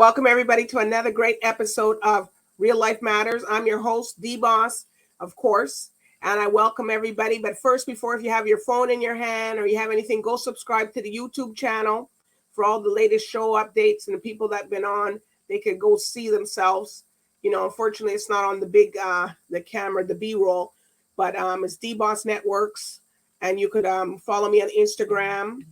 Welcome everybody to another great episode of Real Life Matters. I'm your host, DBoss, of course, and I welcome everybody. But first, if you have your phone in your hand or you have anything, go subscribe to the YouTube channel for all the latest show updates, and the people that have been on, they could go see themselves. Unfortunately, it's not on the big the camera, the B-roll, but it's DBoss Networks, and you could follow me on Instagram.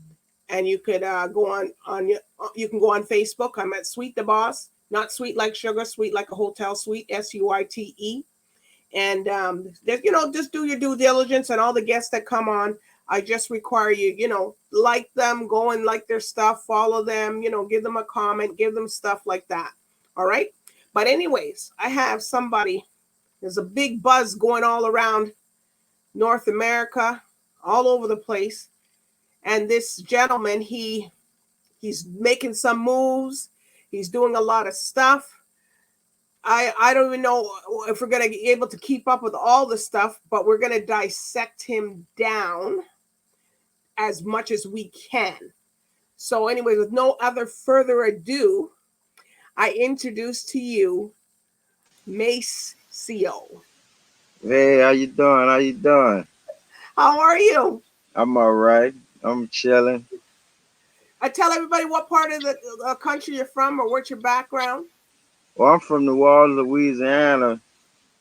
And you could you can go on Facebook. I'm at Sweet the Boss, not sweet like sugar, sweet like a hotel suite, SUITE. And just do your due diligence. And all the guests that come on, I just require you, like them, go and like their stuff, follow them, give them a comment, give them stuff like that. All right. But anyways, I have somebody. There's a big buzz going all around North America, all over the place. And this gentleman, he's making some moves. He's doing a lot of stuff. I don't even know if we're going to be able to keep up with all the stuff, but we're going to dissect him down as much as we can. So anyway, with no other further ado, I introduce to you MACE03. Hey, how you doing? How are you? I'm all right. I'm chilling. I tell everybody what part of the country you're from or what's your background. Well, I'm from New Orleans, Louisiana,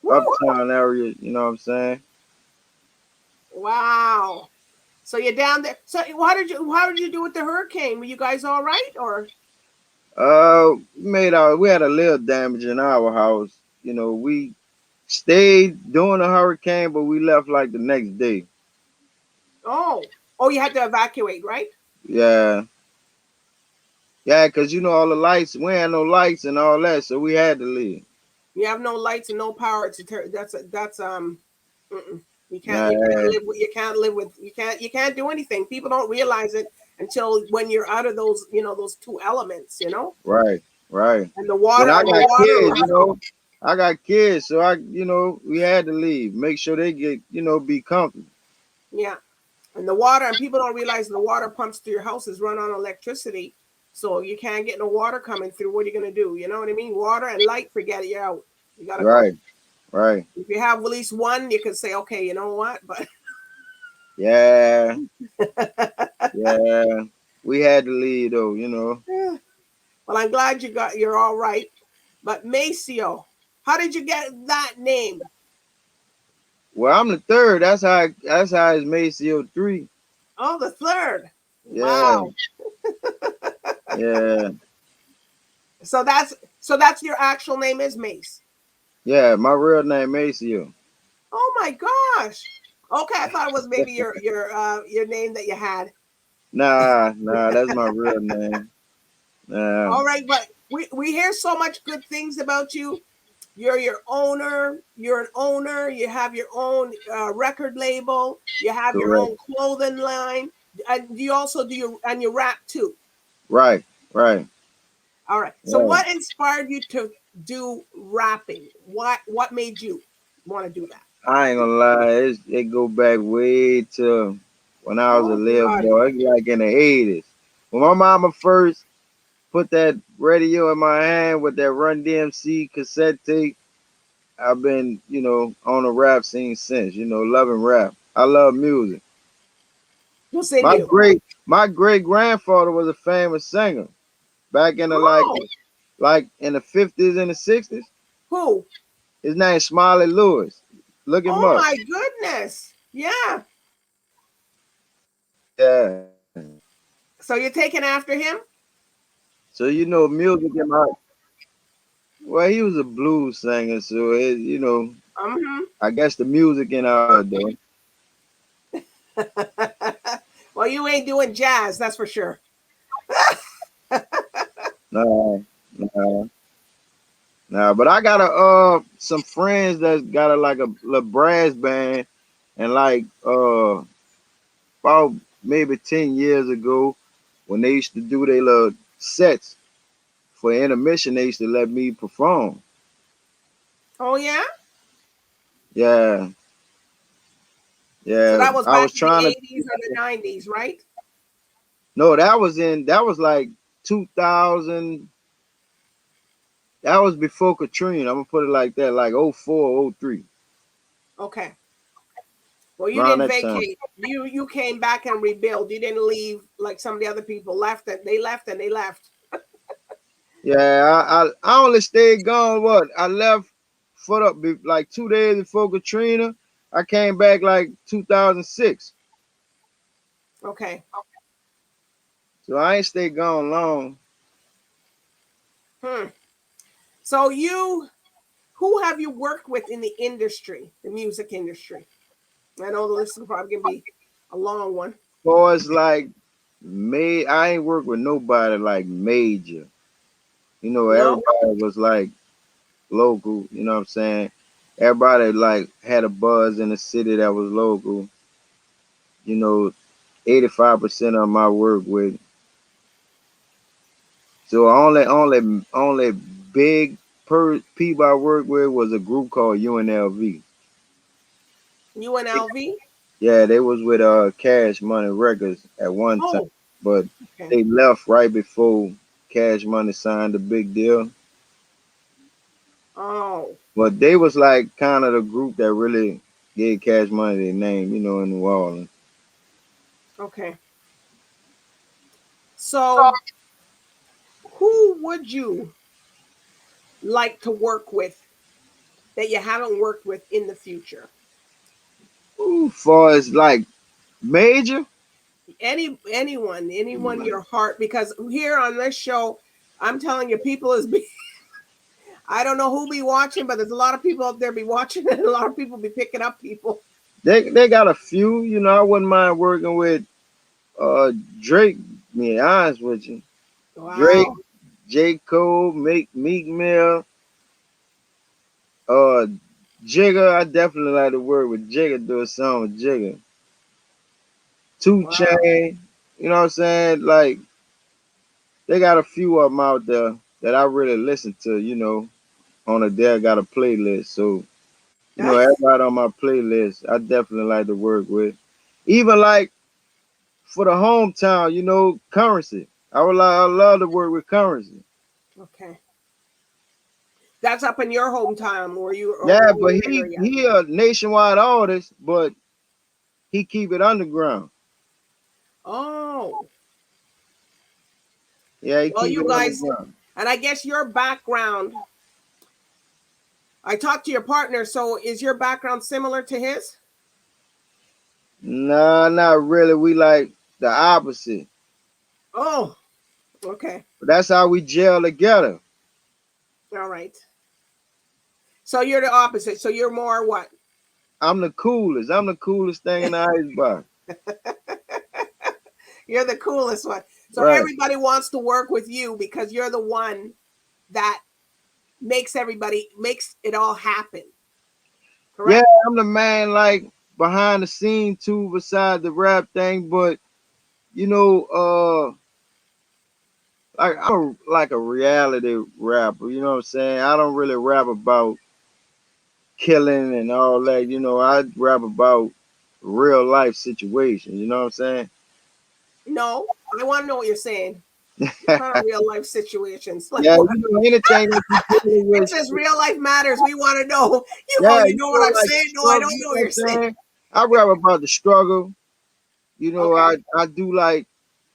Woo! uptown area. You know what I'm saying? Wow. So you're down there. So how did you do with the hurricane? Were you guys all right, or? We had a little damage in our house. We stayed during the hurricane, but we left like the next day. Oh, you had to evacuate, right? Yeah, because all the lights, we had no lights and all that, so we had to leave. You have no lights and no power to that's you can't do anything. People don't realize it until when you're out of those those two elements, Right. And the water. But I got kids, I got kids, so we had to leave. Make sure they get, be comfortable. Yeah. And the water, and people don't realize the water pumps to your houses run on electricity. So you can't get no water coming through. What are you going to do? You know what I mean? Water and light, forget it. You're out. You got to go. Right. If you have at least one, you can say, okay, you know what? But yeah. Yeah. We had to leave though, Yeah. Well, I'm glad you're all right. But Maceo, how did you get that name? Well, I'm the third. That's how it's MACE03. Oh, the third. Yeah. Wow. Yeah. So that's your actual name is Mace. Yeah, my real name Maceo. Oh my gosh. Okay, I thought it was maybe your name that you had. Nah, that's my real name. All right, but we hear so much good things about you. You're an owner. You have your own record label. You have Correct. your own clothing line, and you also you rap too. Right. All right. So what inspired you to do rapping? What made you want to do that? I ain't gonna lie, it go back way to when I was a little boy, like in the 80s. When my mama first put that radio in my hand with that Run DMC cassette tape, I've been, on the rap scene since, loving rap. I love music. My great grandfather was a famous singer back in the like in the 50s and the 60s. Who? His name's Smiley Lewis. Look him up. Oh my goodness. Yeah. Yeah. So you're taking after him? So music in my. Well, he was a blues singer, so I guess the music in our though. Well, you ain't doing jazz, that's for sure. No, but I got some friends that got a little brass band, and about maybe 10 years ago, when they used to do their little sets for intermission, they used to let me perform. Oh yeah? Yeah. So that was back in the 80s or the 90s, right? No, that was like 2000. That was before Katrina. I'm gonna put it like that, like 04, 03. Okay. Well, you Around didn't that time. vacate. You came back and rebuild. You didn't leave like some of the other people left. And they left and they left. Yeah, I only stayed gone. What I left for like 2 days before Katrina. I came back like 2006. Okay. So I ain't stayed gone long. Hmm. So who have you worked with in the industry, the music industry? I know the list is probably gonna be a long one. For it's like I ain't worked with nobody like major. You know, No. everybody was like local. You know what I'm saying? Everybody like had a buzz in the city that was local. You know, 85% of my work with. So only big people I worked with was a group called UNLV. UNLV. Yeah, they was with Cash Money Records at one time, Oh. but Okay. they left right before Cash Money signed the big deal. Oh. But they was like kind of the group that really gave Cash Money their name, you know, in New Orleans. Okay. So who would you like to work with that you haven't worked with in the future? Ooh, far as like major, Anyone your heart, because here on this show, I'm telling you, people is be I don't know who be watching, but there's a lot of people out there be watching and a lot of people be picking up people. they got a few, you know, I wouldn't mind working with uh Drake, be honest with you. Drake, Wow. J. Cole, Meek Mill, uh Jigga, I definitely like to work with Jigga, do a song with Jigga. Two Wow. Chain, you know what I'm saying? Like they got a few of them out there that I really listen to, you know, on a day I got a playlist. So, you know, everybody on my playlist, I definitely like to work with. Even like for the hometown, you know, Currency. I love to work with Currency. Okay. That's up in your hometown where you or Yeah, in but your he area. he a nationwide artist, but he keep it underground. Oh. Yeah, he Well, keep you it guys, underground. and I guess your background, I talked to your partner, so is your background similar to his? Nah, not really. We like the opposite. Oh, okay. But that's how we gel together. All right. So you're the opposite. So you're more what? I'm the coolest. I'm the coolest thing in the icebox. You're the coolest one. So Right. everybody wants to work with you because you're the one that makes it all happen. Yeah, Correct? I'm the man like behind the scene too, beside the rap thing. But you know, like like a reality rapper. You know what I'm saying? I don't really rap about killing and all that. You know, I rap about real life situations. You know what I'm saying? No, I want to know what you're saying. What kind of real life situations? Like Yeah, what? you know, anything that you dealing It with. says real life matters. We want to know. Yeah, You you know what know, I'm like saying? No, I struggle. don't You know know what what you're I'm saying. saying? I rap about the struggle. You know, Okay. I do like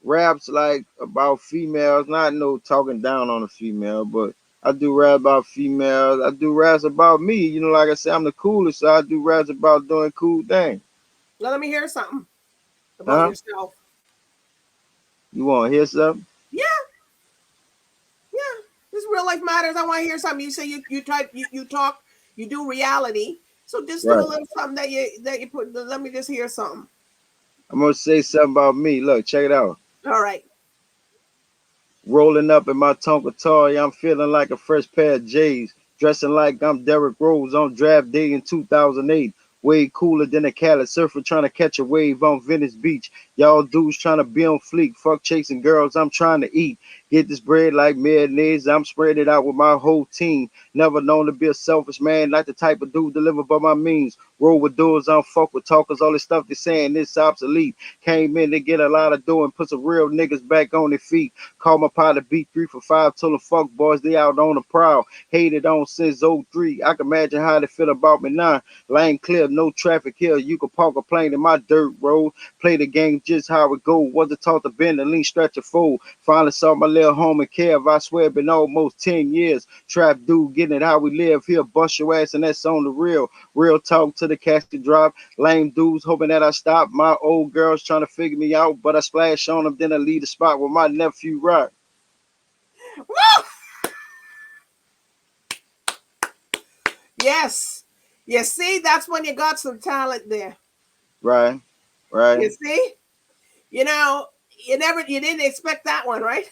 raps like about females, not no talking down on a female, but I do rap about females. I do raps about me. You know, like I said, I'm the coolest, so I do raps about doing cool things. Let me hear something about Huh? yourself. You want to hear something? Yeah, yeah. This real life matters. I want to hear something. You say you talk, you do reality. So just do a Right. little something that you put. Let me just hear something. I'm gonna say something about me. Look, check it out. All right. Rolling up in my Tonka toy, I'm feeling like a fresh pair of J's. Dressing like I'm Derrick Rose on draft day in 2008. Way cooler than a Cali surfer trying to catch a wave on Venice Beach. Y'all dudes trying to be on fleek. Fuck chasing girls, I'm trying to eat. Get this bread like mayonnaise. I'm spreading it out with my whole team. Never known to be a selfish man, not the type of dude to live above my means. Roll with doors, I don't fuck with talkers. All this stuff they saying this obsolete. Came in to get a lot of dough and put some real niggas back on their feet. Call my pilot beat 3 for 5. Told them fuck boys, they out on the prowl. Hated on since '03. I can imagine how they feel about me now. Lane clear, no traffic here. You can park a plane in my dirt road. Play the game just how it go. Wasn't taught to bend and lean, stretch a fold. Finally saw my little home in Kev. I swear it's been almost 10 years. Trap dude getting it how we live. Here bust your ass and that's on the real. Real talk to the casket drop. Lame dudes hoping that I stop. My old girls trying to figure me out, but I splash on them, then I leave the spot with my nephew Rock. Woo! Yes. You see, that's when you got some talent there. Right. You see? You know, you didn't expect that one, right?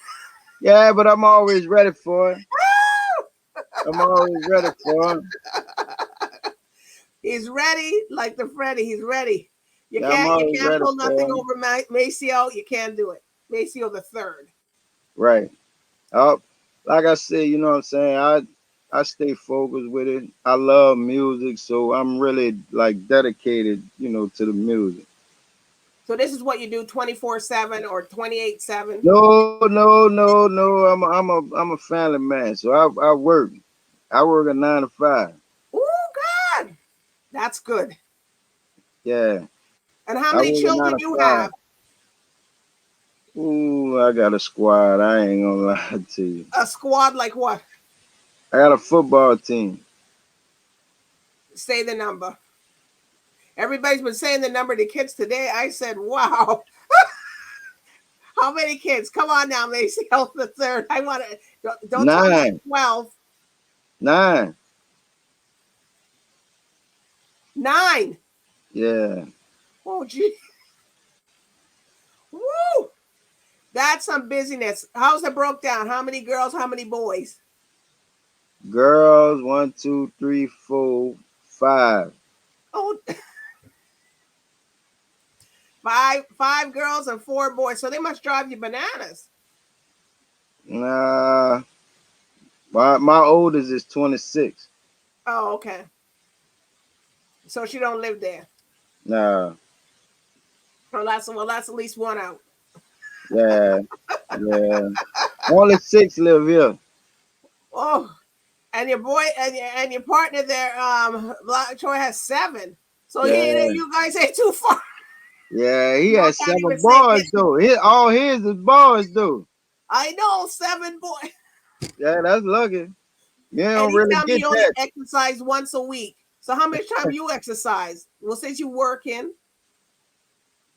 Yeah, but I'm always ready for it. I'm always ready for it. He's ready, like the Freddy. He's ready. You Yeah, I'm always can't ready pull for nothing it. over Maceo. You can't do it. Maceo the third. Right. Like I said, you know what I'm saying? I stay focused with it. I love music, so I'm really like dedicated, to the music. So this is what you do 24/7 or 28/7. No. I'm a family man, so I work. I work a 9 to 5. Oh, God. That's good. Yeah, And how I many work a nine children to you five. have? Ooh, I got a squad. I ain't gonna lie to you. A squad like what? I got a football team. Say the number. Everybody's been saying the number to kids today. I said, wow. How many kids? Come on now, Macy Health the third. I want to, don't tell me 9. 12. 9. 9. Yeah. Oh, gee. Woo. That's some busyness. How's it broke down? How many girls? How many boys? Girls, 1, 2, 3, 4, 5. Oh, five girls and 4 boys. So they must drive you bananas. Nah, my oldest is 26. Oh, okay. So she don't live there. Nah, Well, that's at least one out. yeah, yeah. Only 6 live here. Oh, and your boy and your partner there, Black Troy has 7. So Yeah, you guys ain't too far. yeah. He You has can't 7 even say boys though. All his is boys though. I know 7 boys. Yeah, that's lucky. You And don't he really tell me get you only that. exercise once a week. So how much time you exercise? Well, since you work in,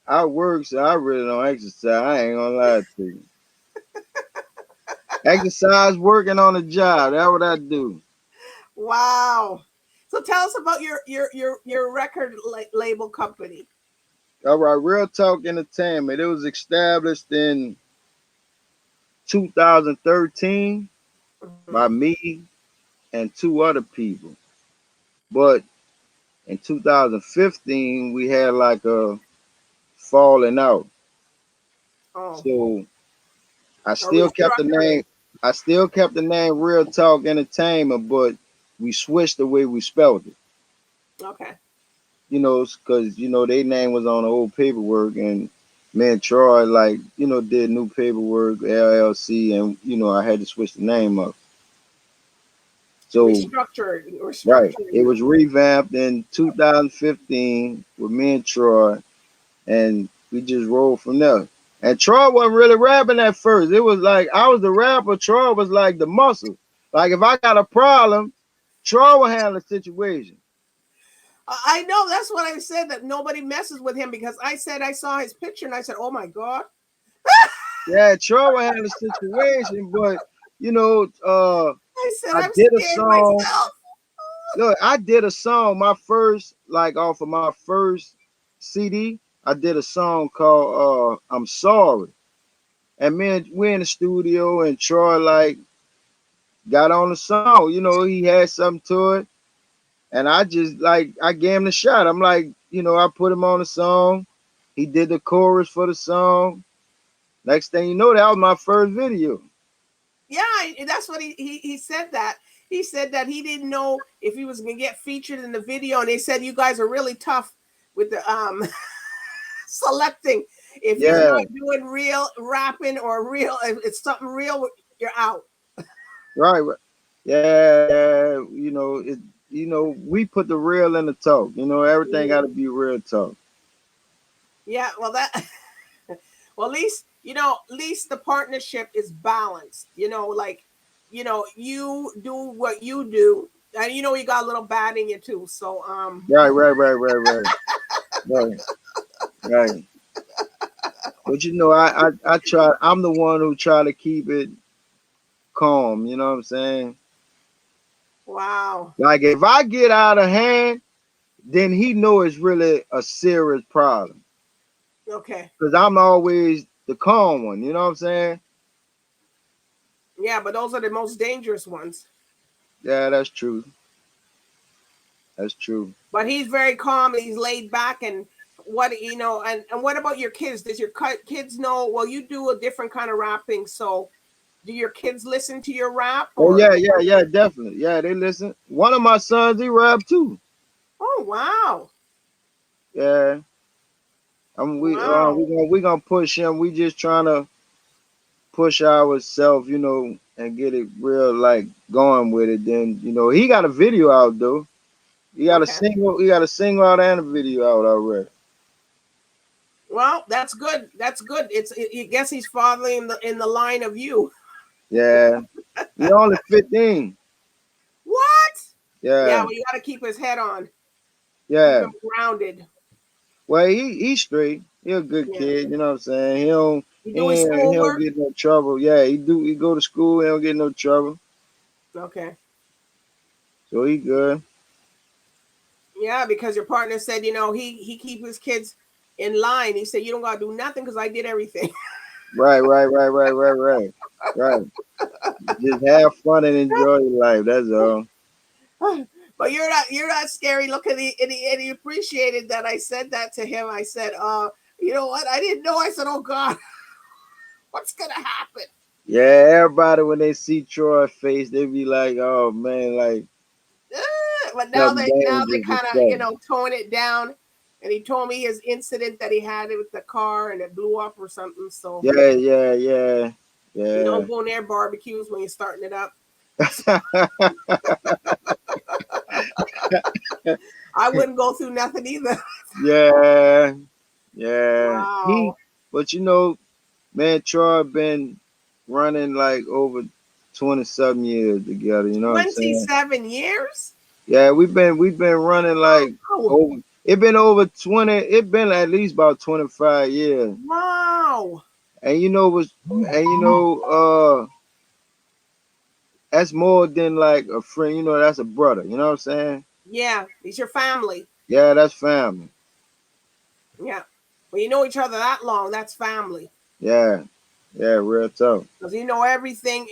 I work, so I really don't exercise. I ain't gonna lie to you. Exercise, working on the job. That's what I do. wow. So tell us about your record label company. All right, Real Talk Entertainment. It was established in 2013 by Mm-hmm. me and 2 other people. But in 2015, we had like a falling out. Oh, So I a still kept the name. restructuring. I still kept the name Real Talk Entertainment, but we switched the way we spelled it. Okay. Because their name was on the old paperwork, and me and Troy did new paperwork, LLC, and I had to switch the name up. So right, it Restructuring. was revamped in 2015 with me and Troy, and we just rolled from there. And Troy wasn't really rapping at first. It was like I was the rapper, Troy was like the muscle. Like if I got a problem, Troy will handle the situation. I know that's what I said that nobody messes with him because I said I saw his picture and I said, "Oh my god." Yeah, Troy will handle the situation, but you know, uh, I said I I'm did a scared song. myself. Look, I did a song, my first, like off of my first CD. I did a song called "I'm Sorry," and man, we in the studio, and Troy got on the song. He had something to it, and I just I gave him the shot. I'm like, I put him on the song. He did the chorus for the song. Next thing you know, that was my first video. Yeah, that's what he said that. He said that he didn't know if he was going to get featured in the video, and they said you guys are really tough with the selecting. If you're Yeah, not doing real rapping or real, if it's something real, you're out. right. Yeah, you know, we put the real in the talk. You know, everything got to be real talk. Yeah, well that well at least the partnership is balanced. Like you do what you do, and you got a little bad in you too. So Right, right. But you know, I try. I'm the one who try to keep it calm. You know what I'm saying? wow. Like if I get out of hand, then he know it's really a serious problem. Okay. Cause I'm always the calm one. You know what I'm saying? Yeah, but those are the most dangerous ones. Yeah, that's true. That's true. But he's very calm and he's laid back. And and what about your kids? Does your kids know? Well, you do a different kind of rapping, so do your kids listen to your rap Oh or? yeah, definitely. Yeah, they listen. One of my sons, he rap too. Oh wow, Yeah. wow. We gonna push him. We just trying to push ourselves, you know, and get it real like going with it. Then he got a video out though. He got a Okay. single. He got a single out and a video out already. Well, that's good. That's good. I guess he's following in the line of you. Yeah. He only 15. What? Yeah. Yeah. Well, you got to keep his head on. Keep Yeah. him grounded. Well, he's straight. He a good Yeah. kid. You know what I'm saying? He don't. You doing He don't schoolwork? get no trouble. Yeah, he do. He go to school. He don't get no trouble. Okay. So he good. Yeah, because your partner said, he keep his kids in line. He said, you don't gotta do nothing because I did everything. Right. Just have fun and enjoy your life. That's all. But you're not scary looking. And he appreciated that I said that to him. I said, you know what? I didn't know. I said, oh God, what's gonna happen? Yeah, everybody when they see Troy's face, they be like, "Oh man, like But now something they dangerous or kind of something." tone it down. And he told me his incident that he had with the car and it blew up or something. So Yeah. don't go near barbecues when you're starting it up. I wouldn't go through nothing either. Yeah, yeah. Wow. But man, Troy been running like over 20 something years together. You know what I'm saying? 27 years? Yeah, we've been running like Wow. over. It been over 20. It been at least about 25 years. Wow. And that's more than like a friend. That's a brother. You know what I'm saying? Yeah, it's your family. Yeah, that's family. Yeah. When you know each other that long, that's family. Yeah, yeah, real tough. Because you know everything.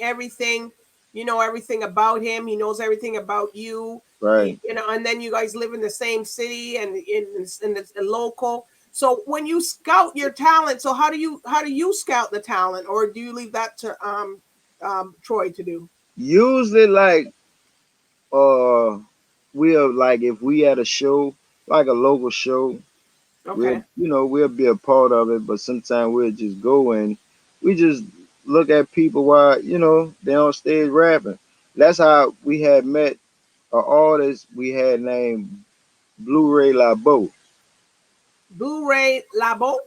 You know everything about him. He knows everything about you. Right. And then you guys live in the same city and in the local. So when you scout your talent, so how do you scout the talent, or do you leave that to Troy to do? Usually, like, uh, we'll like if we at a show, like a local show, Okay. we'll be a part of it. But sometimes we'll just go and we just look at people while they on stage rapping. That's how we had met an artist we had named Blu-ray Labo. Blu-ray Labo.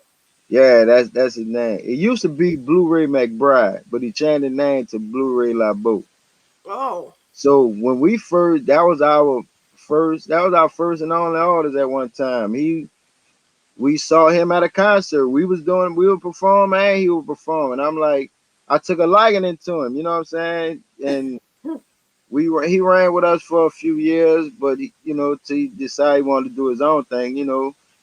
Yeah, that's his name. It used to be Blu-ray McBride, but he changed the name to Blu-ray Labo. Oh. So when we first, that was our first and only artist at one time. We saw him at a concert. We were performing and he was performing. I'm like, I took a liking to him, you know what I'm saying? And he ran with us for a few years, but till he decided he wanted to do his own thing.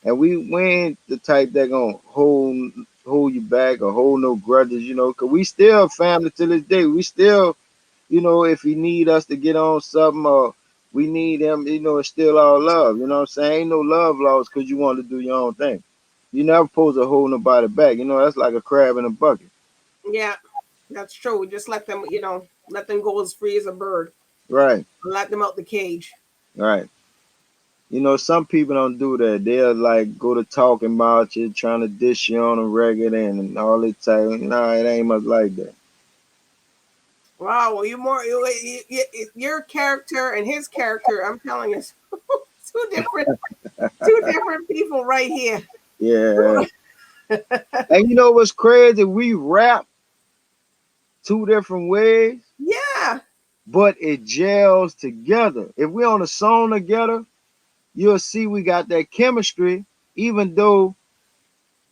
And we ain't the type that gonna hold you back or hold no grudges, cause we still family to this day. We still, if he need us to get on something or we need him, it's still all love. You know what I'm saying? Ain't no love lost because you want to do your own thing. You never supposed to hold nobody back. That's like a crab in a bucket. Yeah. That's true. Just let them, let them go as free as a bird. Right, Let them out the cage. right. Some people don't do that. They'll like go to talking about you, trying to dish you on a record and all that type. Nah, it ain't much like that. Wow. Well, your character and his character. I'm telling you, two different, two different people right here. Yeah. And you know what's crazy? We rap two different ways, Yeah. but it gels together. If we're on a song together, you'll see we got that chemistry, even though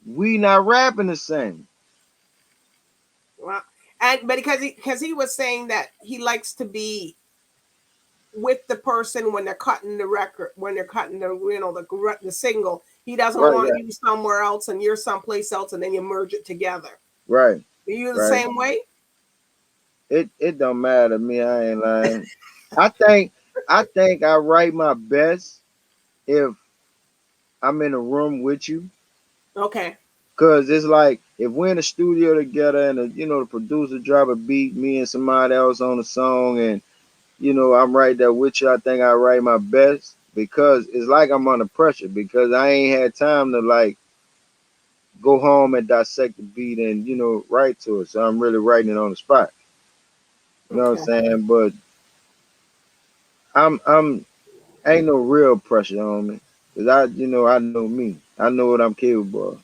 we not rapping the same. Wow. And but because he was saying that he likes to be with the person when they're cutting the record, when they're cutting the single. He doesn't Right, want right, you somewhere else and you're someplace else, and then you merge it together. right, Are you the right. same way? It don't matter to me. I ain't lying. I think I write my best if I'm in a room with you. Okay. Cause it's like if we're in the studio together and the producer drop a beat, me and somebody else on the song, and I'm right there with you. I think I write my best because it's like I'm under pressure because I ain't had time to like go home and dissect the beat and write to it. So I'm really writing it on the spot. You know what I'm Okay. saying? But I'm ain't no real pressure on me because I know me. I know what I'm capable of.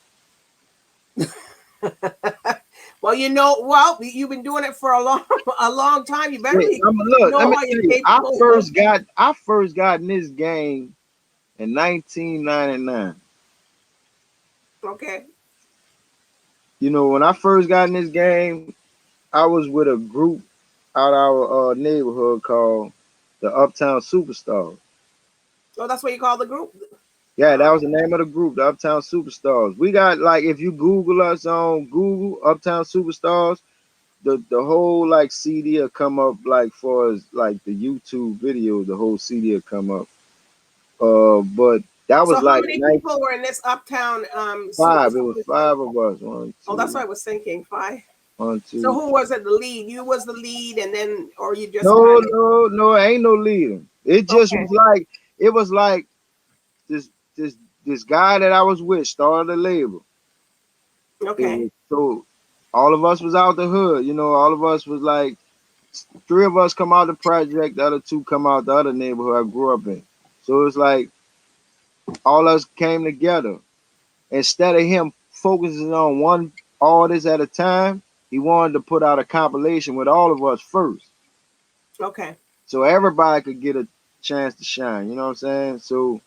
Well, you've been doing it for a long time. You better Yeah, look. Let know me what you're tell you. capable of. I first got in this game in 1999. Okay. When I first got in this game, I was with a group out our neighborhood called the Uptown Superstars. So that's what you call the group. Yeah, that Oh, was the name of the group, the Uptown Superstars. We got like if you Google us on Google Uptown Superstars, the whole like CD will come up like for as like the YouTube video, the whole CD will come up. But that so was how like many people were in this uptown? '95. It was five of us. One, Oh, that's what two, I was thinking. Five. one, So two. who was it? The lead? You was the lead, and then, or you just No, kind of. no, no, ain't no leader. Okay. It was like this this this guy that I was with started a label. It Okay. was so all of us was out the hood, all of us was like three of us come out the project, the other two come out the other neighborhood I grew up in. So it's like all us came together. Instead of him focusing on one artist at a time, he wanted to put out a compilation with all of us first. Okay. So everybody could get a chance to shine, you know what I'm saying? So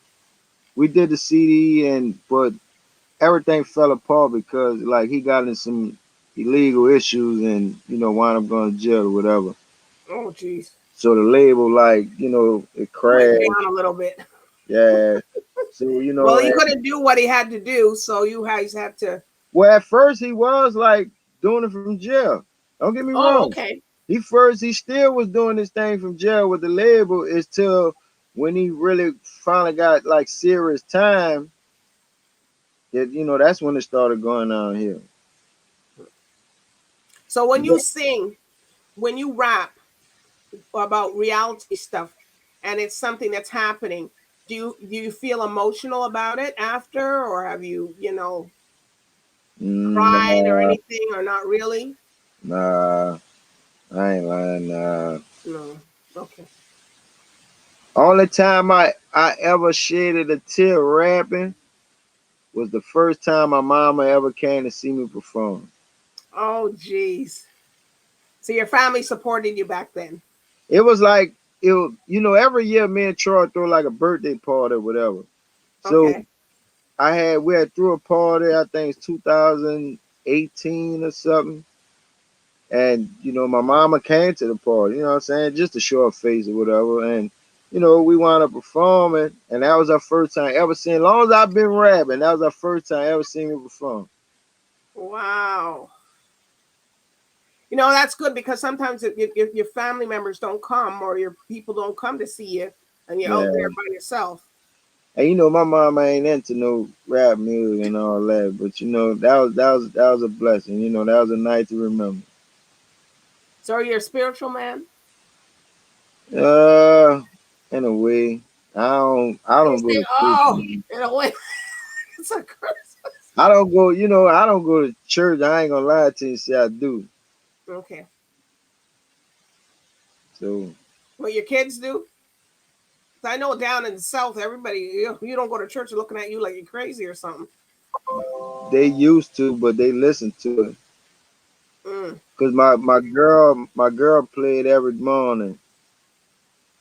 we did the CD but everything fell apart because like he got in some illegal issues and wound up going to jail or whatever. Oh, geez. So the label like it Went crashed. down a little bit. Yeah. So Well, he and, couldn't do what he had to do, so you guys had to. well at first he was like doing it from jail. Don't get me Oh, wrong. okay. He still was doing this thing from jail with the label is till when he really finally got like serious time that that's when it started going on here. So when you sing, when you rap about reality stuff, and it's something that's happening, do you feel emotional about it after, or have you cried or Nah, anything, or not really? nah, I ain't lying. Nah. No. Okay. Only time I ever shedded a tear rapping was the first time my mama ever came to see me perform. Oh, geez. So your family supported you back then. It was like every year me and Troy throw like a birthday party or whatever. So Okay. we had threw a party, I think it's 2018 or something. And my mama came to the party, you know what I'm saying, just to show her face or whatever. And we wound up performing, and that was our first time ever seeing. As long as I've been rapping, that was our first time ever seeing me perform. Wow. That's good because sometimes if your family members don't come or your people don't come to see you and you're out there Yeah, by yourself. and my mama ain't into no rap music and all that, but that was a blessing. That was a night to remember. So you're a spiritual man? Uh, in a way, I You don't go say, to church. oh, in a way, it's a curse. I don't go. I don't go to church. I ain't gonna lie to you. Say I do. Okay. So Well, your kids do? 'Cause I know down in the South, everybody, you don't go to church looking at you like you're crazy or something. they used to, but they listen to it. Mm, Cause my girl played every morning.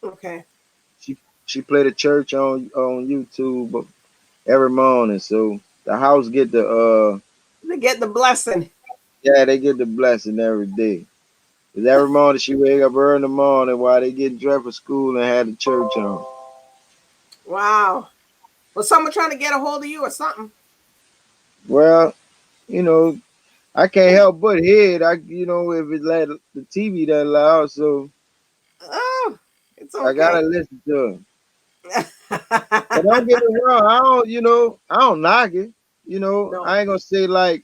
okay. She played a church on YouTube every morning. So the house get the They get the blessing. yeah, they get the blessing every day. 'Cause every morning she wake up early in the morning while they get dressed for school and had the church on. Wow. Well, someone trying to get a hold of you or something. Well, you know, I can't help but hear it. If it's like the TV that loud, so Oh, it's I gotta okay. listen to it. But don't get me wrong, I don't knock it. No. I ain't gonna say like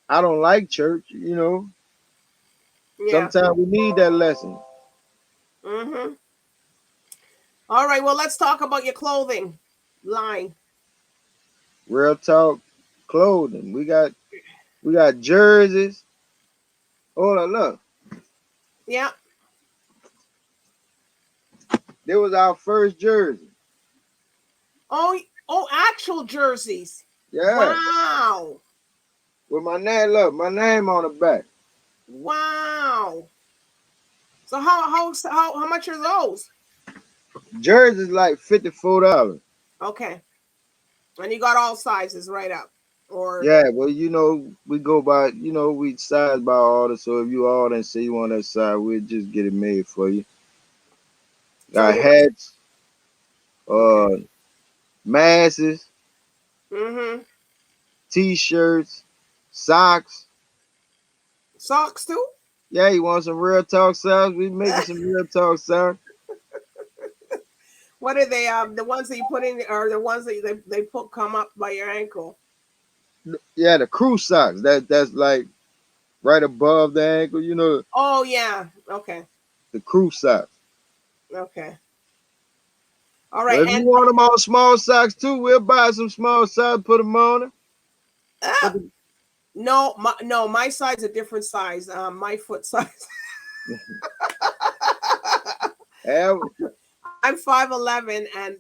I don't like church. Yeah. Sometimes we need that lesson. Mm-hmm. All right. Well, let's talk about your clothing line. Real talk, clothing. We got jerseys. Hold on, look. Yeah. There was our first jersey. Oh, oh, actual jerseys. Yeah. Wow. With my name, look, my name on the back. Wow. So how much are those? Jerseys like $54. Okay. And you got all sizes right up. Or Yeah, well, we go by, we size by order. So if you order and say you want that size, we'll just get it made for you. so Got you must hats, okay. uh, masks, Mm-hmm. t-shirts, socks. Socks too? Yeah, you want some real talk socks? We making some real talk socks. What are they? The ones that you put in, or the ones that they put come up by your ankle? Yeah, the crew socks. That's like right above the ankle. Oh yeah. Okay. The crew socks. Okay. All right. But if you And want them all small socks too, we'll buy some small socks, put them on it. But ah, no, my size a different size. My foot size. yeah, I'm 5'11", and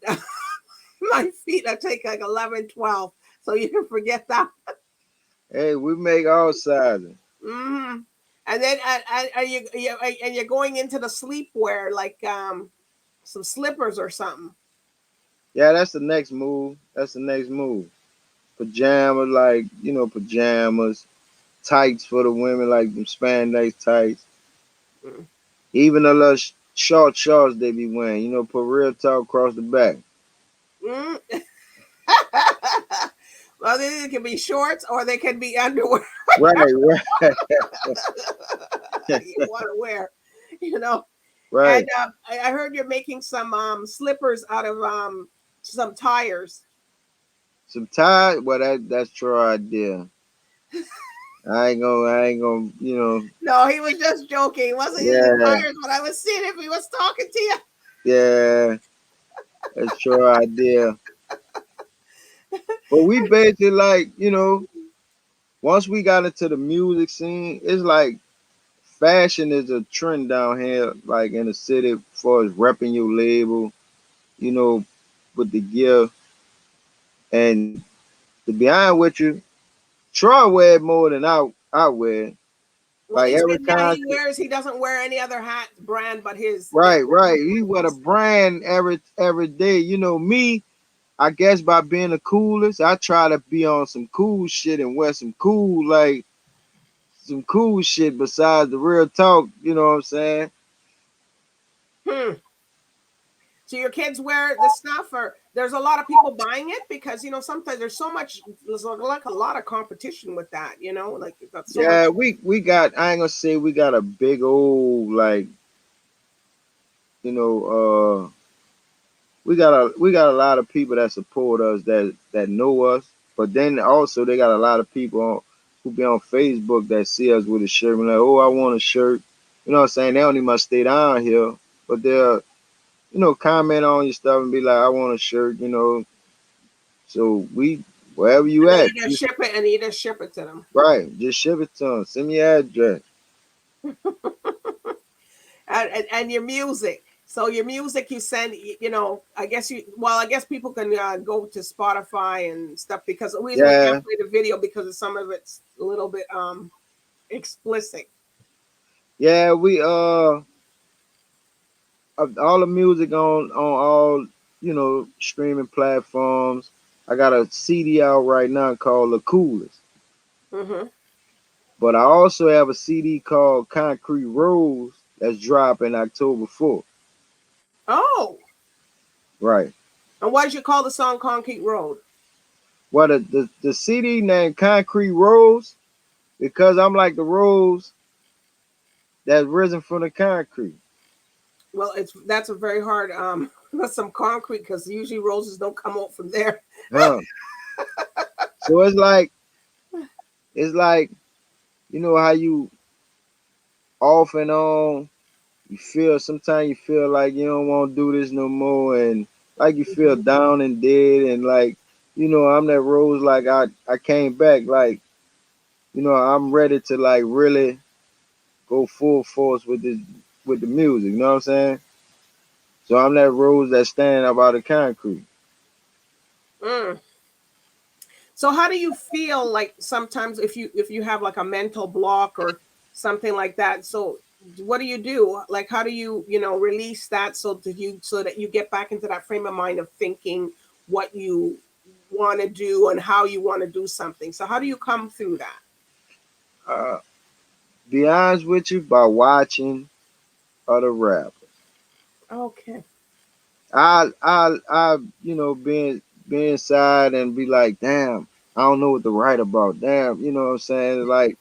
my feet I take like 11, 12. So you can forget that. hey, we make all sizes. Mm-hmm. And then and you're going into the sleepwear like some slippers or something. Yeah, that's the next move. That's the next move. Pajamas, like pajamas, tights for the women, like them spandex tights. Mm. Even the little short shorts they be wearing. Put real talk across the back. Mm. Well, they can be shorts or they can be underwear. Right, right, You want to wear, you know. And right. I heard you're making some slippers out of some tires. Some tie. Well, that's your idea. I ain't gonna. No, he was just joking. He wasn't using Yeah, tires, but I was seeing if he was talking to you. yeah. That's your idea. But we basically like, once we got into the music scene, it's like fashion is a trend down here, like in the city, as far as repping your label, you know, with the gear. And to be honest with you, Troy wear more than I wear. Well, Like he every said, yeah, time, he doesn't wear any other hat brand but his. right, right. He wear the brand every day. Me, I guess by being the coolest, I try to be on some cool shit and wear some cool shit besides the real talk. You know what I'm saying? Hmm. So your kids wear the stuff, or there's a lot of people buying it because sometimes there's like a lot of competition with that. Like you've got so much. Yeah, we got. I ain't gonna say we got a big old like you know. We got a lot of people that support us that know us, but then also they got a lot of people who be on Facebook that see us with a shirt and like, oh, I want a shirt. You know what I'm saying? They don't even must stay down here, but they'll, comment on your stuff and be like, I want a shirt, So wherever you And then at, you just ship it, and you just ship it to them. right, just ship it to them. Send me your address. And your music. So your music you send, I guess I guess people can go to Spotify and stuff, because the reason we can't Yeah, play the video because of some of it's a little bit explicit. yeah, we all the music on all streaming platforms. I got a CD out right now called The Coolest, Mm-hmm. but I also have a CD called Concrete Rose that's dropping October 4th. Oh, Right. and why did you call the song Concrete Road? Well, the CD named Concrete Rose because I'm like the rose that's risen from the concrete. Well, that's a very hard that's some concrete, because usually roses don't come out from there. Huh. So it's like how you off and on. You feel sometimes you feel like you don't want to do this no more, and like you feel Mhm. down and dead, and like I'm that rose. Like I came back, like I'm ready to like really go full force with the music. You know what I'm saying? So I'm that rose that's standing up out of concrete. Mm. So how do you feel like sometimes if you have like a mental block or something like that? So what do you do? Like how do you, release that so that you get back into that frame of mind of thinking what you want to do and how you want to do something. So how do you come through that? Uh, be honest with you, by watching other rappers. Okay. I being inside and be like, damn, I don't know what to write about. Damn, you know what I'm saying? Like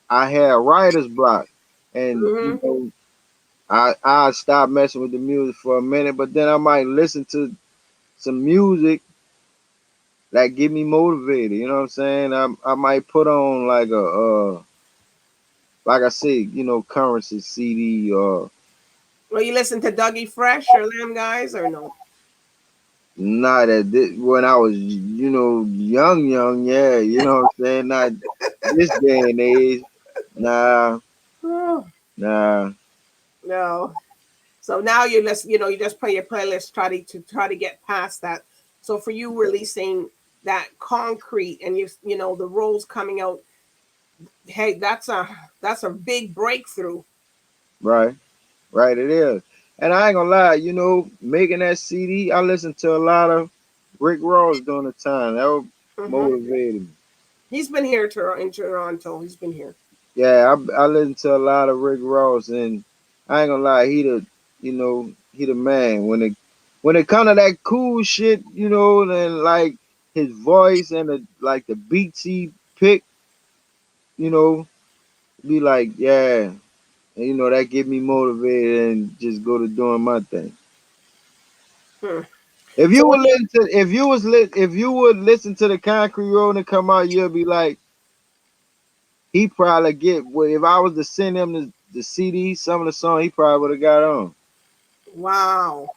I had writer's block, and Mm-hmm. I stop messing with the music for a minute, but then I might listen to some music that get me motivated. You know what I'm saying? I might put on like like I said, Currency CD or Well, you listen to Dougie Fresh or them guys or no? not at this, when I was young, yeah, you know what I'm saying? Not this day and age. Nah, Oh, nah, no. So now you listen, you just play your playlist, try to get past that. So for you releasing that concrete and the rolls coming out, hey, that's a big breakthrough. right, right, it is. And I ain't gonna lie, making that CD, I listened to a lot of Rick Ross during the time. That was Hmm. motivated me. He's been here in Toronto. He's been here. Yeah, I listened to a lot of Rick Ross, and I ain't gonna lie, he the man. When it come to that cool shit, then like his voice and like the beats he pick, you know, be like, yeah, and, that get me motivated and just go to doing my thing. Hmm. If you So would when you listen to, if you would listen to the Concrete Road and come out, you'll be like, he probably get. Well, if I was to send him the CD, some of the song he probably would have got on. wow,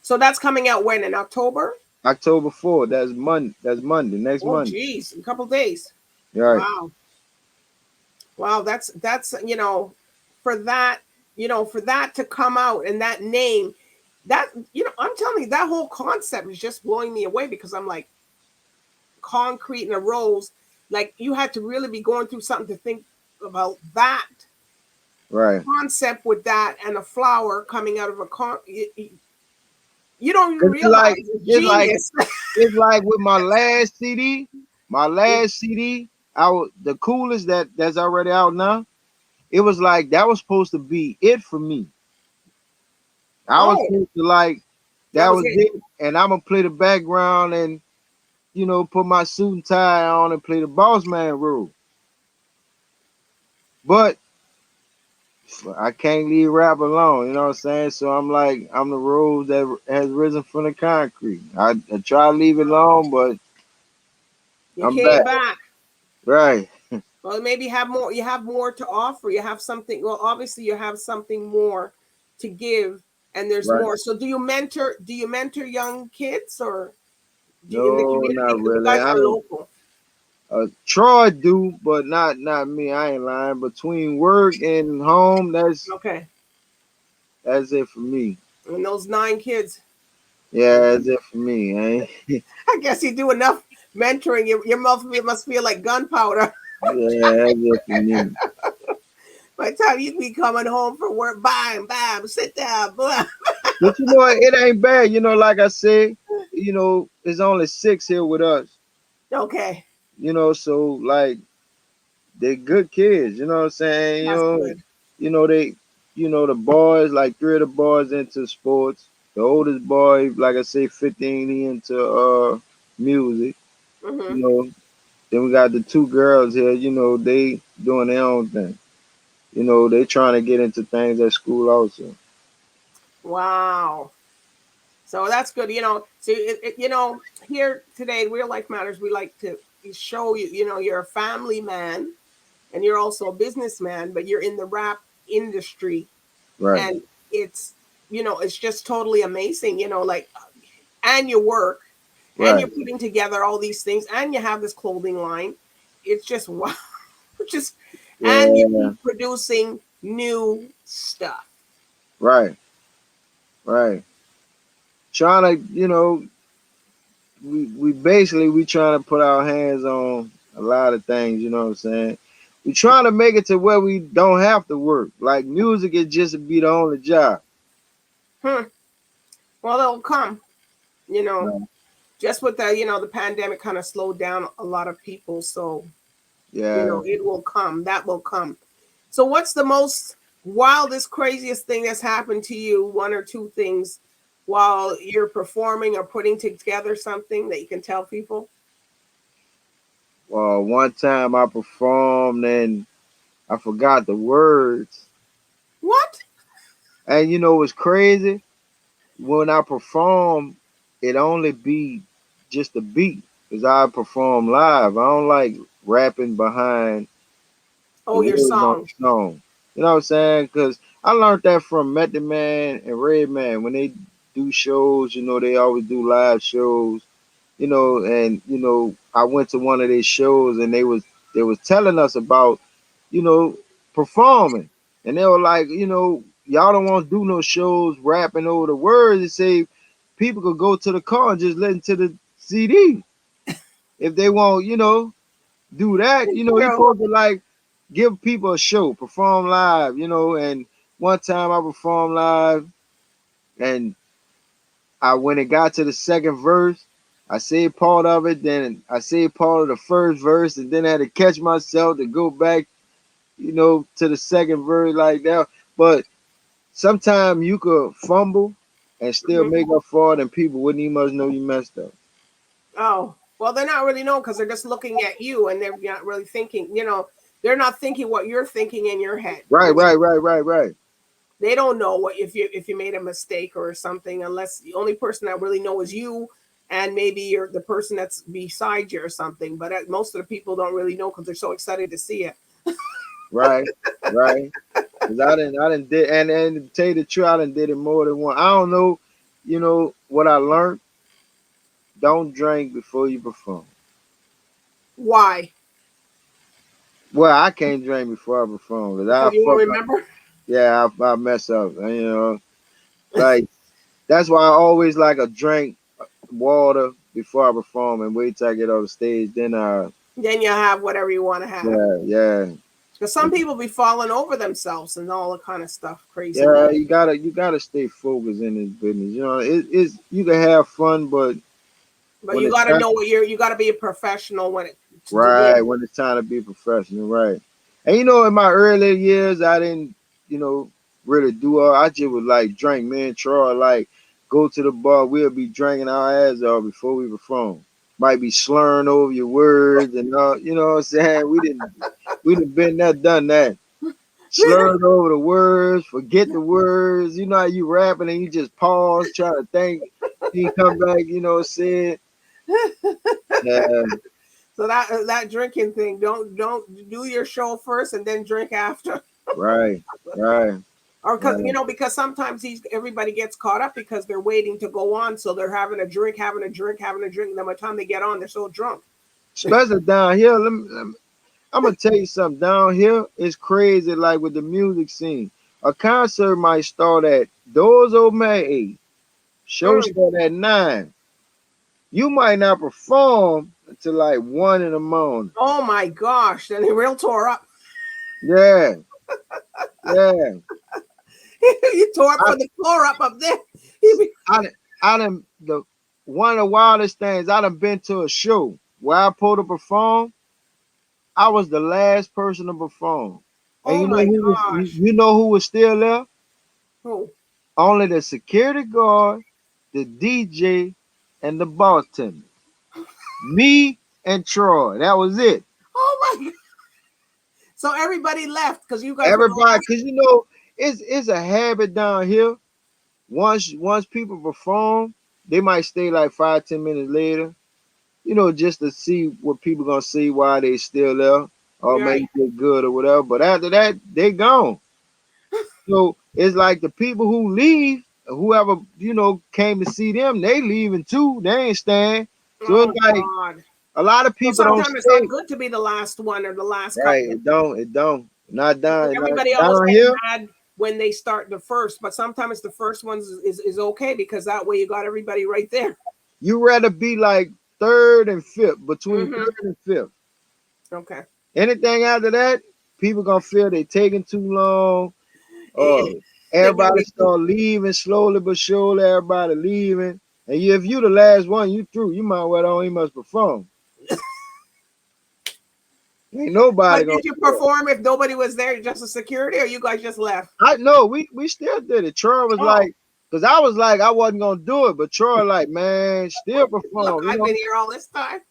so that's coming out when, in October? October 4th. That's Monday. That's Monday. Next Oh, Monday. geez, in a couple days. Right. Wow. Wow, that's for that, for that to come out and that name, that I'm telling you, that whole concept is just blowing me away, because I'm like, concrete and a rose, like you had to really be going through something to think about that Right. concept with that and a flower coming out of you don't even Cause realize it's it's like genius. it's like with my last CD. My last CD, the coolest that's already out now. It was like that was supposed to be it for me. I was Oh, supposed to like that that was was it. it, and I'm gonna play the background and put my suit and tie on and play the boss man role. But I can't leave rap alone, you know what I'm saying? So I'm like, I'm the rose that has risen from the concrete. I try to leave it alone, but You I'm came back. back. Right. Well, maybe have more. You have more to offer. You have something. Well, obviously, you have something more to give, and there's Right. more. So, do you mentor? Do you mentor young kids, or do you, in the No, community? not Because you really. guys I are don't. local. Troy do, but not me. I ain't lying. Between work and home, Okay, that's it for me. and those 9 kids. Yeah, that's it for me. I guess you do enough mentoring. Your mouth must feel like gunpowder. Yeah, that's it for me. By the time you be coming home from work, bam, bam, sit down, blah. But you know what? It ain't bad. Like I said, there's only 6 here with us. Okay, So like they good kids. You know what I'm saying? that's good. They, the boys, like 3 of the boys into sports. The oldest boy, like I say, 15, he into music. You Hmm. know, then we got the 2 girls here. They doing their own thing. They trying to get into things at school also. Wow. So that's good. So here today, Real Life Matters, we like to show you, you're a family man and you're also a businessman, but you're in the rap industry, Right, and it's just totally amazing, like, and you work and right. you're putting together all these things and you have this clothing line. It's just wow. Just and you Yeah, keep producing new stuff. right, right. Trying to, we basically we trying to put our hands on a lot of things. You know what I'm saying? We trying to make it to where we don't have to work. Like music is just be the only job. Hmm. Well, they'll come. You know, Right. just with the pandemic kind of slowed down a lot of people. So Yeah. it will come. That will come. So, what's the most wildest, craziest thing that's happened to you? One or two things while you're performing or putting together something that you can tell people. Well, one time I performed and I forgot the words. What? And what's crazy? When I perform, it only be just a beat. Cause I perform live. I don't like rapping behind the Oh, your words on song. the song. You know what I'm saying? Because I learned that from Method Man and Redman when they do shows. They always do live shows. And I went to one of their shows and they was telling us about you know performing, and they were like, y'all don't want to do no shows rapping over the words. They say people could go to the car and just listen to the CD if they want. Do that. It's You true. supposed to like give people a show, perform live. And one time I performed live, and when it got to the second verse, I said part of it, then I said part of the first verse, and then I had to catch myself to go back, to the second verse like that. But sometimes you could fumble and still Hmm. make up for it, and people wouldn't even much know you messed up. Oh, well, they're not really knowing because they're just looking at you and they're not really thinking. They're not thinking what you're thinking in your head. Right, right, right, right, right. They don't know what if you made a mistake or something, unless the only person that really knows is you, and maybe you're the person that's beside you or something. But most of the people don't really know because they're so excited to see it. Right, right. Cause I didn't did, and to tell you the truth, I done did it more than one. I don't know, what I learned. Don't drink before you perform. Why? Well, I can't drink before I perform because I Because you won't fuck up. remember. Yeah, I mess up. And, like that's why I always like a drink water before I perform and wait till I get on the stage. Then Then you have whatever you want to have. yeah, yeah, Because some people be falling over themselves and all the kind of stuff, yeah. craziness. You gotta stay focused in this business. It's you can have fun, but But when you it's got to time, know you got to be a professional when it to right, win. when it's time to be professional, right. And in my early years, I didn't, you know, really do all. I just would like drink. Me and Troy like go to the bar. We'll be drinking our ass off before we perform. Might be slurring over your words and you know what I'm saying. We didn't been there, done that. Slurring over the words, forget the words. You know how you rapping and you just pause, try to think. You come back, say it. Yeah, So that drinking thing, don't do your show first and then drink after. Right, right, Or right. because sometimes everybody gets caught up because they're waiting to go on, so they're having a drink, having a drink, having a drink. And then by the time they get on, they're so drunk. Especially down here. I'm gonna tell you something. Down here, it's crazy. Like with the music scene, a concert might start at doors open at 8, show Mm. start at 9. You might not perform until like 1 in the morning. Oh my gosh! Then he real tore up. Yeah, yeah. You tore up I, for the floor up there. I, I done one of the wildest things. I done been to a show where I pulled to perform. I was the last person to perform, and Oh my gosh! you know who was still there? Oh. Only the security guard, the DJ, and the bartender. Me and Troy. That was it. Oh my! So everybody left because you guys were the Everybody, last. cause it's a habit down here. Once people perform, they might stay like 5-10 minutes later. Just to see what people gonna see while they still there, or Right. maybe they're good or whatever. But after that, they gone. So it's like the people who leave, whoever came to see them, they leaving too. They ain't staying. So it's Oh like God. a lot of So people don't sometimes it's not stay. good to be the last one or the last Right? couple. It don't. Not down. Not Everybody always down gets here. mad when they start the first, but sometimes the first ones is okay because that way you got everybody right there. You rather be like third and fifth, between Mm-hmm. third and fifth. Okay. Anything after that, people gonna feel they taking too long. Eh, they get Everybody start leaving slowly but surely. Everybody leaving, and if you the last one, you through. You might well don't even must perform. Ain't nobody But gonna did you do that. perform if nobody was there, just a security, or you guys just left? I know we still did it. Troy was Oh, like, because I was like I wasn't gonna do it, but Troy like, man, still look, perform. I've been here all this time.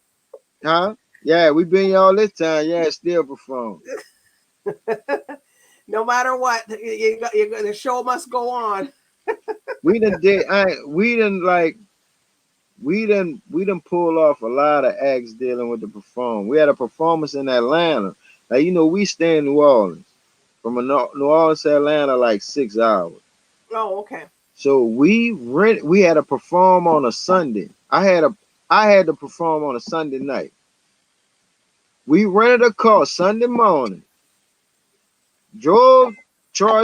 Huh? Yeah, we been here all this time. Yeah, still perform. No matter what, the show must go on. We done did. We done pull off a lot of acts dealing with the perform. We had a performance in Atlanta. Like we stay in New Orleans. From New Orleans to Atlanta, like 6 hours. Oh, okay. So we had to perform on a Sunday. I had to perform on a Sunday night. We rented a car Sunday morning. Troy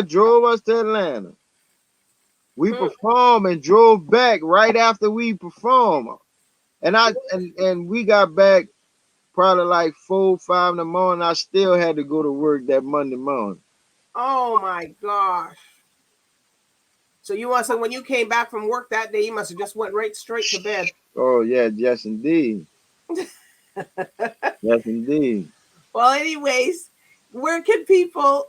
drove us to Atlanta. We Hmm. performed and drove back right after we performed. And we got back probably like 4, 5 in the morning. I still had to go to work that Monday morning. Oh my gosh. So you must have, when you came back from work that day, you must have just went right straight to bed. Oh yeah, yes indeed. Yes indeed. Well, anyways, where can people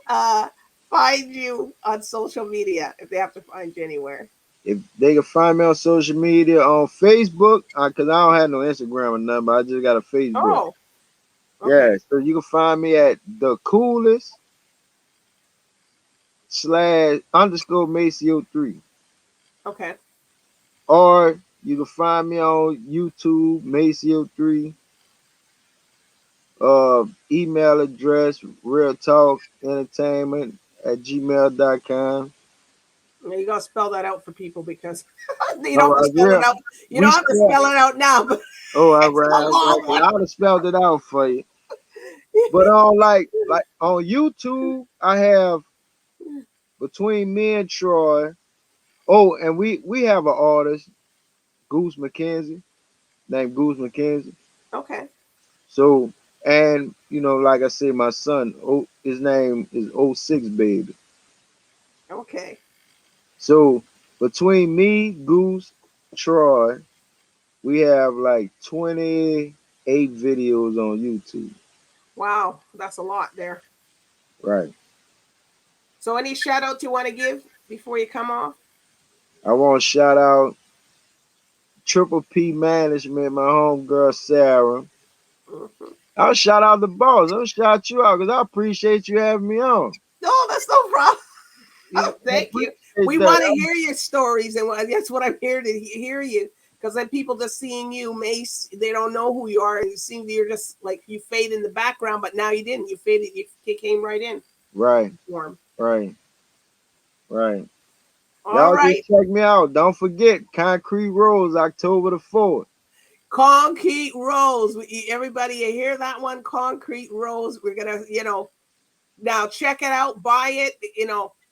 find you on social media if they have to find you anywhere? If they can find me on social media on Facebook, cause I don't have no Instagram or nothing, but I just got a Facebook. Oh, okay. Yeah, so you can find me at the coolest / MACE03. Okay. Or you can find me on YouTube, MACE03. Email address, real talk entertainment @gmail.com. You gotta spell that out for people because you All don't have to right, spell it real. out. You We don't have to spell. spell it out now, but Oh, all it's a right. long one. I would have spelled it out for you. But on like on YouTube, I have between me and Troy. Oh, and we have an artist, Goose McKenzie, named Goose McKenzie. Okay. So, and like I said, my son, his name is '06 Baby. Okay. So between me, Goose, Troy, we have like 28 videos on YouTube. Wow, that's a lot there. Right. So, any shout outs you want to give before you come off? I want to shout out Triple P Management, my homegirl Sarah. Mhm. I'll shout out the boss. I'll shout you out because I appreciate you having me on. No, that's no problem. I Thank you. appreciate We want to that. hear your stories, and that's what I'm here to hear you Because then people just seeing you, Mace, they don't know who you are. And you're just like you fade in the background, but now you didn't. You faded. You came right in. Right. Warm. Right. Right. All Y'all just right. check me out. Don't forget Concrete Rose, October the 4th. Concrete Rose. Everybody, you hear that one? Concrete Rose. We're gonna, now check it out, buy it,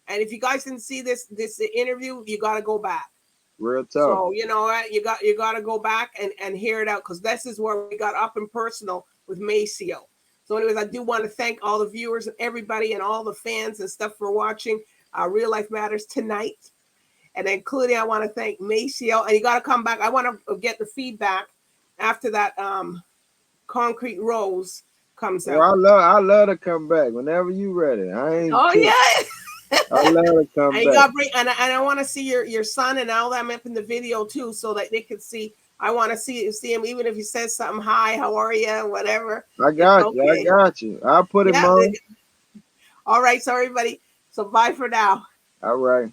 and if you guys didn't see this interview, you got to go back. Real tough. So you got to go back and hear it out, because this is where we got up and personal with Maceo. So anyways, I do want to thank all the viewers and everybody and all the fans and stuff for watching Real Life Matters tonight, and including I want to thank Maceo. And you got to come back. I want to get the feedback after that Concrete Rose comes out. I love to come back whenever you ready. I ain't. Oh yeah. I love to come and back. You bring, and I want to see your son and all them up in the video too, so that they can see. I want to see him, even if he says something, hi, how are you, whatever. I got you. I got you. I'll put him on. All right, so everybody, so bye for now. All right.